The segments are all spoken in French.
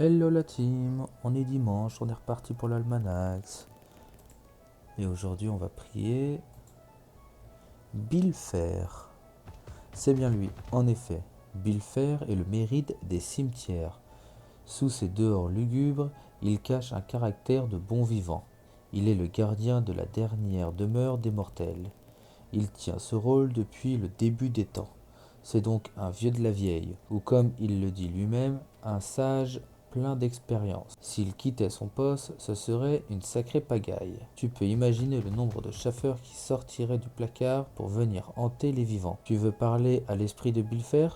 Hello la team, on est dimanche, on est reparti pour l'almanax. Et aujourd'hui on va prier Bilfer. C'est bien lui, en effet. Bilfer est le mérite des cimetières. Sous ses dehors lugubres, il cache un caractère de bon vivant. Il est le gardien de la dernière demeure des mortels. Il tient ce rôle depuis le début des temps. C'est donc un vieux de la vieille, ou comme il le dit lui-même, un sage plein d'expérience. S'il quittait son poste, ce serait une sacrée pagaille. Tu peux imaginer le nombre de chauffeurs qui sortiraient du placard pour venir hanter les vivants. Tu veux parler à l'esprit de Bilfer?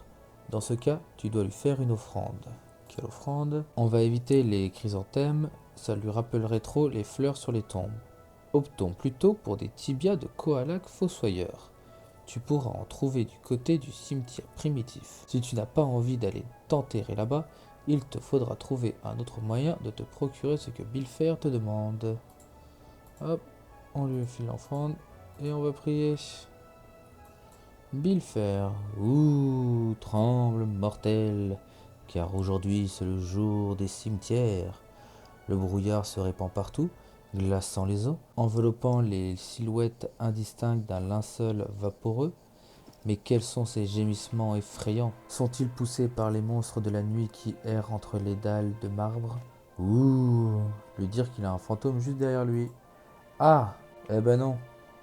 Dans ce cas, tu dois lui faire une offrande. Quelle offrande? On va éviter les chrysanthèmes, ça lui rappellerait trop les fleurs sur les tombes. Optons plutôt pour des tibias de Kohalak fossoyeur. Tu pourras en trouver du côté du cimetière primitif. Si tu n'as pas envie d'aller t'enterrer là-bas, il te faudra trouver un autre moyen de te procurer ce que Bilfer te demande. Hop, on lui file l'offrande et on va prier. Bilfer, ouh, tremble mortel, car aujourd'hui c'est le jour des cimetières. Le brouillard se répand partout, glaçant les eaux, enveloppant les silhouettes indistinctes d'un linceul vaporeux. Mais quels sont ces gémissements effrayants? Sont-ils poussés par les monstres de la nuit qui errent entre les dalles de marbre? Ouh, lui dire qu'il a un fantôme juste derrière lui. Ah, eh ben non,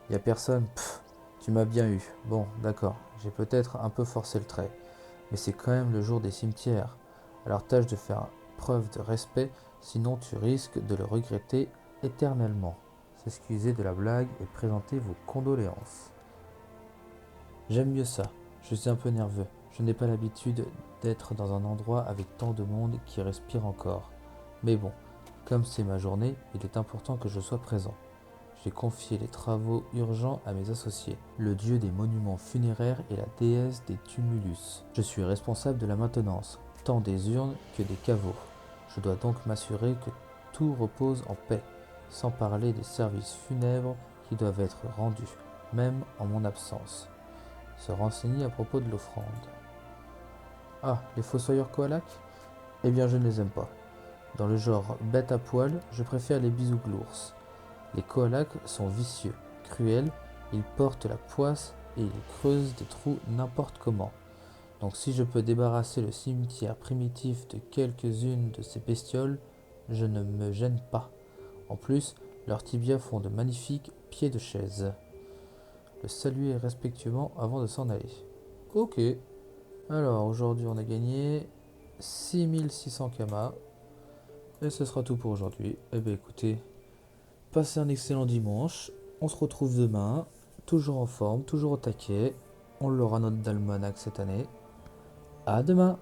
y a personne. Pff, tu m'as bien eu. Bon, d'accord, j'ai peut-être un peu forcé le trait, mais c'est quand même le jour des cimetières. Alors tâche de faire preuve de respect, sinon tu risques de le regretter éternellement. S'excuser de la blague et présenter vos condoléances. J'aime mieux ça. Je suis un peu nerveux. Je n'ai pas l'habitude d'être dans un endroit avec tant de monde qui respire encore. Mais bon, comme c'est ma journée, il est important que je sois présent. J'ai confié les travaux urgents à mes associés, le dieu des monuments funéraires et la déesse des tumulus. Je suis responsable de la maintenance, tant des urnes que des caveaux. Je dois donc m'assurer que tout repose en paix, sans parler des services funèbres qui doivent être rendus, même en mon absence. Se renseigner à propos de l'offrande. Ah, les fossoyeurs Kohalak? Eh bien, je ne les aime pas. Dans le genre bête à poil, je préfère les bisouglours. Les Kohalak sont vicieux, cruels, ils portent la poisse et ils creusent des trous n'importe comment. Donc si je peux débarrasser le cimetière primitif de quelques-unes de ces bestioles, je ne me gêne pas. En plus, leurs tibias font de magnifiques pieds de chaise. Le saluer respectueusement avant de s'en aller. Ok. Alors aujourd'hui on a gagné 6600 kamas. Et ce sera tout pour aujourd'hui. Eh bien écoutez, passez un excellent dimanche. On se retrouve demain. Toujours en forme, toujours au taquet. On l'aura notre d'almanach cette année. À demain!